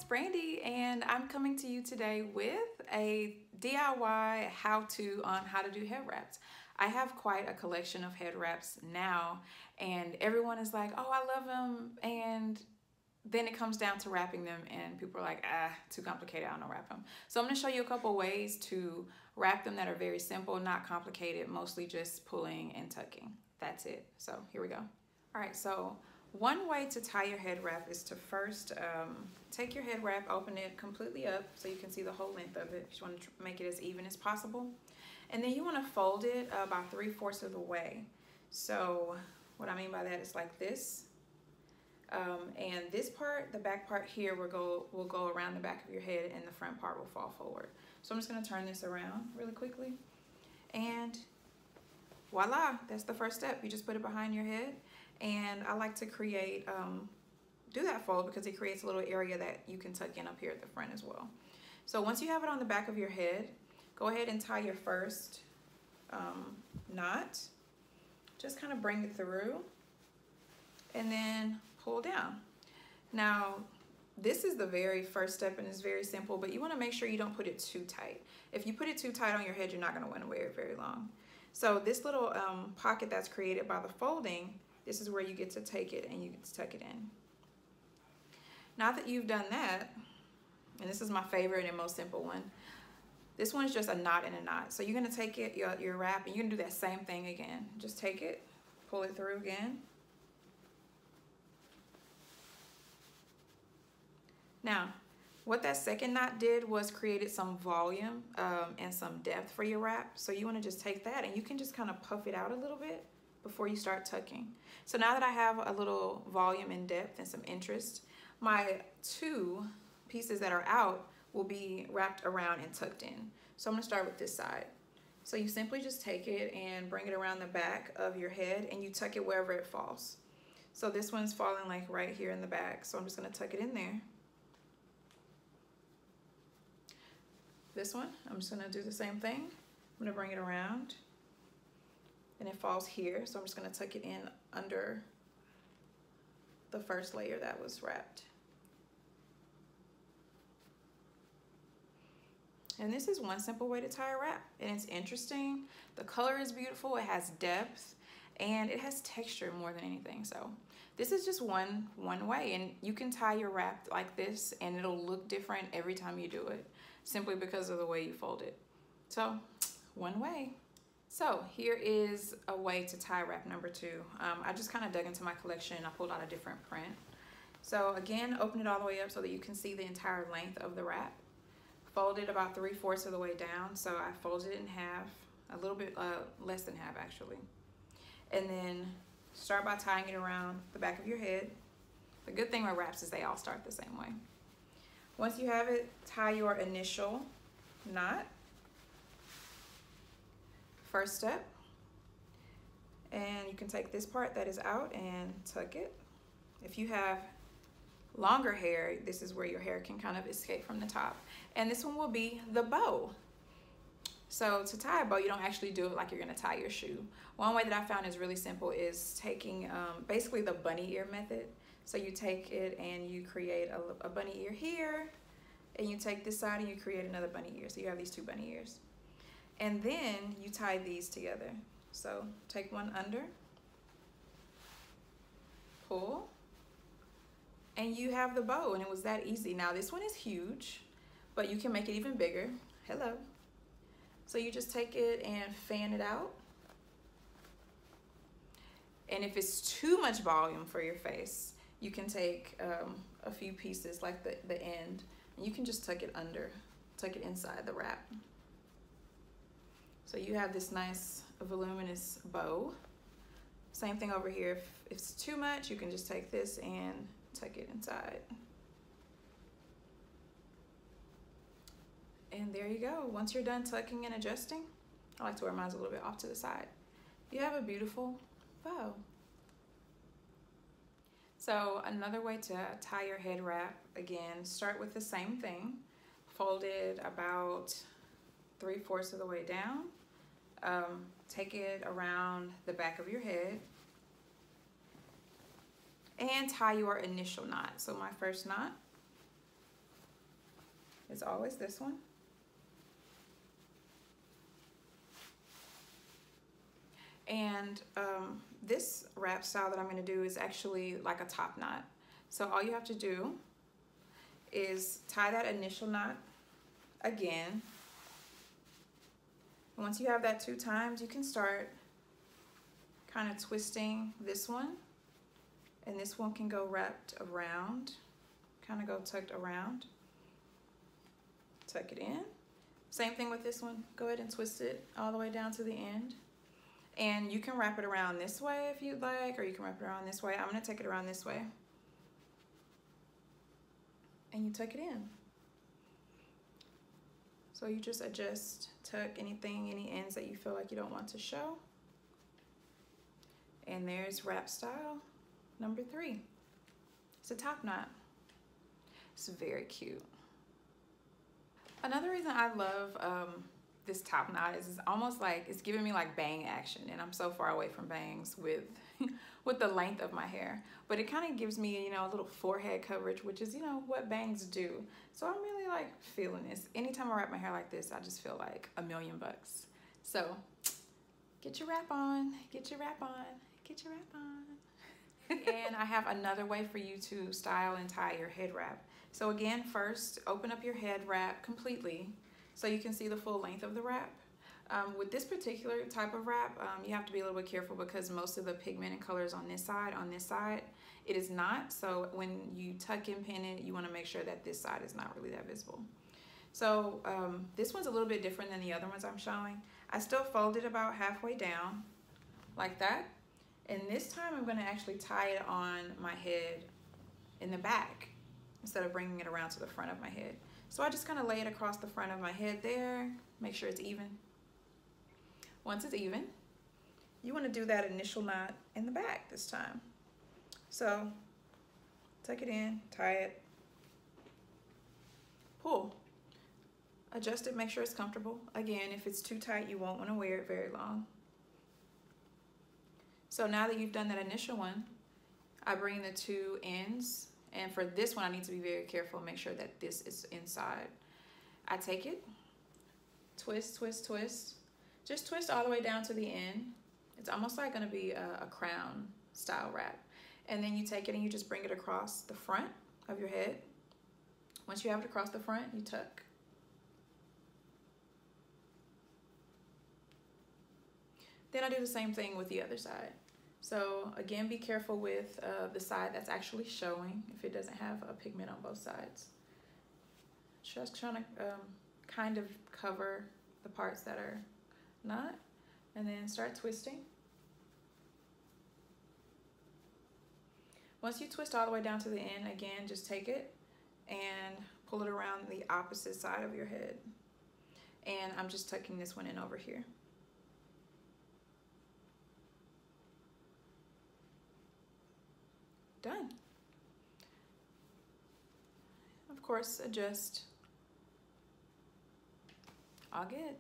it's Brandy, and I'm coming to you today with a DIY how-to on how to do head wraps. I have quite a collection of head wraps now, and everyone is like, oh, I love them, and then it comes down to wrapping them, and people are like, too complicated, I don't know wrap them. So I'm going to show you a couple ways to wrap them that are very simple, not complicated, mostly just pulling and tucking. That's it. So here we go. All right, so one way to tie your head wrap is to first take your head wrap, open it completely up so you can see the whole length of it. You want to make it as even as possible. And then you want to fold it about 3/4 of the way. So what I mean by that is like this. And this part, the back part here, will go around the back of your head, and the front part will fall forward. So I'm just going to turn this around really quickly. And voila, that's the first step. You just put it behind your head. And I like to create, do that fold because it creates a little area that you can tuck in up here at the front as well. So once you have it on the back of your head, go ahead and tie your first knot. Just kind of bring it through and then pull down. Now, this is the very first step and it's very simple, but you want to make sure you don't put it too tight. If you put it too tight on your head, you're not going to want to wear it very long. So this little pocket that's created by the folding, this is where you get to take it and you get to tuck it in. Now that you've done that, and this is my favorite and most simple one, this one's just a knot and a knot. So you're gonna take it, your wrap, and you're gonna do that same thing again. Just take it, pull it through again. Now, what that second knot did was created some volume and some depth for your wrap. So you wanna just take that and you can just kind of puff it out a little bit before you start tucking. So now that I have a little volume and depth and some interest, my two pieces that are out will be wrapped around and tucked in. So I'm gonna start with this side. So you simply just take it and bring it around the back of your head and you tuck it wherever it falls. So this one's falling like right here in the back. So I'm just gonna tuck it in there. This one, I'm just gonna do the same thing. I'm gonna bring it around and it falls here. So I'm just gonna tuck it in under the first layer that was wrapped. And this is one simple way to tie a wrap, and it's interesting. The color is beautiful, it has depth, and it has texture more than anything. So this is just one way, and you can tie your wrap like this and it'll look different every time you do it, simply because of the way you fold it. So one way. So here is a way to tie wrap number 2. I just kind of dug into my collection. I pulled out a different print. So again, open it all the way up so that you can see the entire length of the wrap. Fold it about 3/4 of the way down. So I folded it in half, a little bit less than half actually. And then start by tying it around the back of your head. The good thing with wraps is they all start the same way. Once you have it, tie your initial knot. First step, and you can take this part that is out and tuck it. If you have longer hair, this is where your hair can kind of escape from the top. And this one will be the bow. So to tie a bow, you don't actually do it like you're gonna tie your shoe. One way that I found is really simple is taking basically the bunny ear method. So you take it and you create a bunny ear here, and you take this side and you create another bunny ear. So you have these 2 bunny ears. And then you tie these together. So take one under, pull, and you have the bow, and it was that easy. Now this one is huge, but you can make it even bigger. Hello. So you just take it and fan it out. And if it's too much volume for your face, you can take a few pieces like the end, and you can just tuck it under, tuck it inside the wrap. So you have this nice voluminous bow. Same thing over here. If it's too much, you can just take this and tuck it inside. And there you go. Once you're done tucking and adjusting, I like to wear mine a little bit off to the side. You have a beautiful bow. So another way to tie your head wrap, again, start with the same thing. Fold it about 3/4 of the way down. Take it around the back of your head and tie your initial knot. So my first knot, It's always this one. And this wrap style that I'm going to do is actually like a top knot. So all you have to do is tie that initial knot again. Once you have that 2 times, you can start kind of twisting this one, and this one can go wrapped around, kind of go tucked around. Tuck it in. Same thing with this one. Go ahead and twist it all the way down to the end. And you can wrap it around this way if you'd like, or you can wrap it around this way. I'm going to take it around this way. And you tuck it in. So you just adjust, tuck anything, any ends that you feel like you don't want to show. And there's wrap style number 3. It's a top knot. It's very cute. Another reason I love this top knot is it's almost like it's giving me like bang action, and I'm so far away from bangs with with the length of my hair, but it kind of gives me, you know, a little forehead coverage, which is, you know, what bangs do. So I'm really like feeling this. Anytime I wrap my hair like this, I just feel like $1,000,000. So get your wrap on, get your wrap on, get your wrap on. And I have another way for you to style and tie your head wrap. So again, first open up your head wrap completely so you can see the full length of the wrap. With this particular type of wrap, you have to be a little bit careful because most of the pigmented colors on this side, it is not. So when you tuck and pin it, you want to make sure that this side is not really that visible. So this one's a little bit different than the other ones I'm showing. I still fold it about halfway down like that. And this time I'm going to actually tie it on my head in the back instead of bringing it around to the front of my head. So I just kind of lay it across the front of my head there, make sure it's even. Once it's even, you want to do that initial knot in the back this time. So tuck it in, tie it, pull, adjust it, make sure it's comfortable. Again, if it's too tight, you won't want to wear it very long. So now that you've done that initial one, I bring the 2 ends, and for this one I need to be very careful and make sure that this is inside. I take it, twist, twist, twist, just twist all the way down to the end. It's almost like going to be a crown style wrap. And then you take it and you just bring it across the front of your head. Once you have it across the front, you tuck. Then I do the same thing with the other side. So again, be careful with the side that's actually showing if it doesn't have a pigment on both sides. Just trying to kind of cover the parts that are not, and then start twisting. Once you twist all the way down to the end, again, just take it and pull it around the opposite side of your head. And I'm just tucking this one in over here. Done. Of course, adjust. All good.